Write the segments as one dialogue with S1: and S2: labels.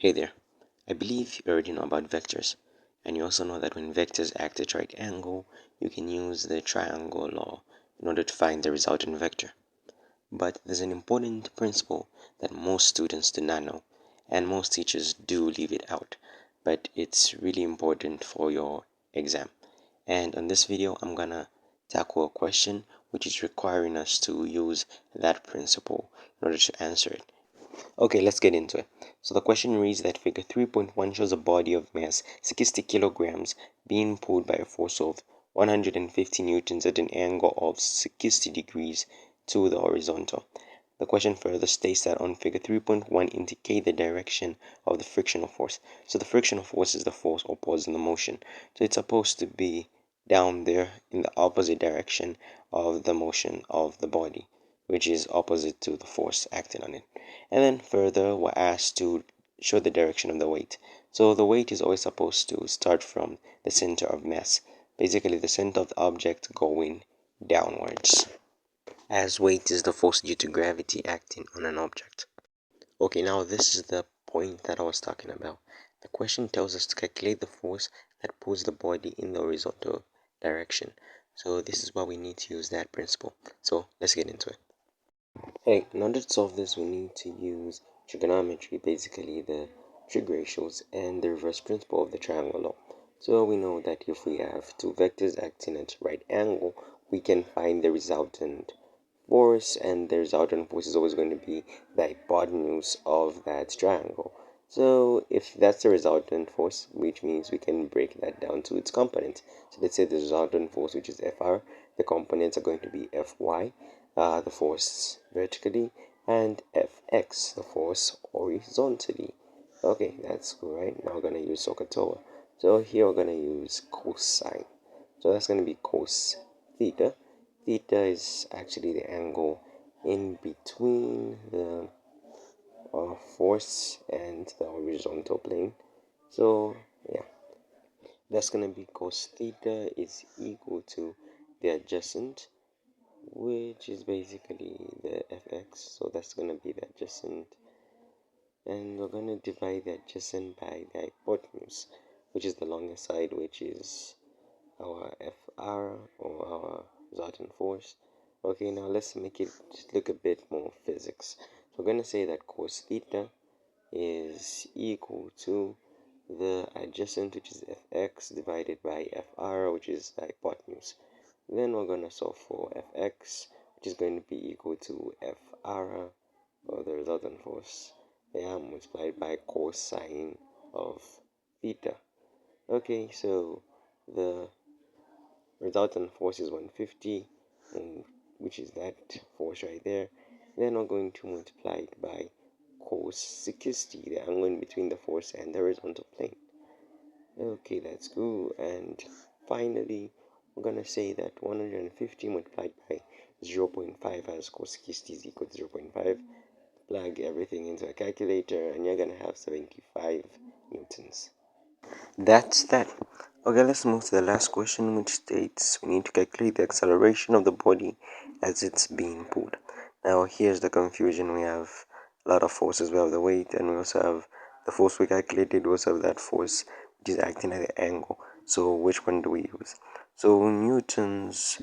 S1: Hey there. I believe you already know about vectors, and you also know that when vectors act at right angle, you can use the triangle law in order to find the resultant vector. But there's an important principle that most students do not know, and most teachers do leave it out, but it's really important for your exam. And on this video, I'm gonna tackle a question which is requiring us to use that principle in order to answer it. Okay, let's get into it. So the question reads that figure 3.1 shows a body of mass 60 kilograms being pulled by a force of 150 newtons at an angle of 60 degrees to the horizontal. The question further states that on figure 3.1 indicate the direction of the frictional force. So the frictional force is the force opposing the motion. So it's supposed to be down there in the opposite direction of the motion of the body, which is opposite to the force acting on it. And then further, we're asked to show the direction of the weight. So the weight is always supposed to start from the center of mass, basically the center of the object going downwards, as weight is the force due to gravity acting on an object. Okay, now this is the point that I was talking about. The question tells us to calculate the force that pulls the body in the horizontal direction. So this is why we need to use that principle. So let's get into it. Hey, in order to solve this, we need to use trigonometry, basically the trig ratios and the reverse principle of the triangle law. So we know that if we have two vectors acting at right angle, we can find the resultant force, and the resultant force is always going to be the hypotenuse of that triangle. So if that's the resultant force, which means we can break that down to its components. So let's say the resultant force, which is Fr, the components are going to be Fy, the force vertically, and Fx, the force horizontally. Okay, that's cool, right? Now we're going to use SOHCAHTOA. So here we're going to use cosine. So that's going to be cos theta. Theta is actually the angle in between the force and the horizontal plane. So yeah, that's going to be cos theta is equal to the adjacent, which is basically the fx. So that's going to be the adjacent, and we're going to divide the adjacent by the hypotenuse, which is the longer side, which is our fr, or our resultant force. Okay, now let's make it look a bit more physics. So we're going to say that cos theta is equal to the adjacent, which is fx, divided by fr, which is the hypotenuse. Then we're going to solve for fx, which is going to be equal to fr, or the resultant force, multiplied by cosine of theta. Okay, so the resultant force is 150, which is that force right there. Then we're going to multiply it by cos 60, the angle in between the force and the horizontal plane. Okay, that's good. And finally, we're going to say that 150 multiplied by 0.5, as cos 60 is equal to 0.5. Plug everything into a calculator, and you're going to have 75 newtons. That's that. Okay, let's move to the last question, which states we need to calculate the acceleration of the body as it's being pulled. Now, here's the confusion. We have a lot of forces. We have the weight, and we also have the force we calculated. We also have that force which is acting at the angle. So, which one do we use? So, Newton's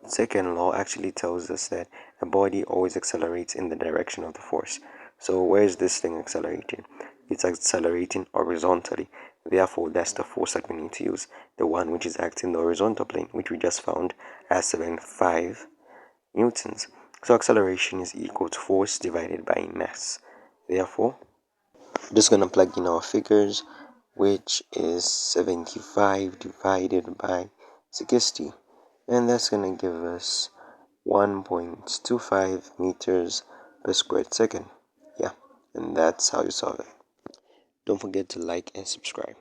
S1: second law actually tells us that a body always accelerates in the direction of the force. So where is this thing accelerating? It's accelerating horizontally. Therefore, that's the force that we need to use, the one which is acting in the horizontal plane, which we just found as 75 newtons. So acceleration is equal to force divided by mass. Therefore, we're just going to plug in our figures, which is 75 divided by 60. And that's going to give us 1.25 meters per squared second. Yeah, and that's how you solve it. Don't forget to like and subscribe.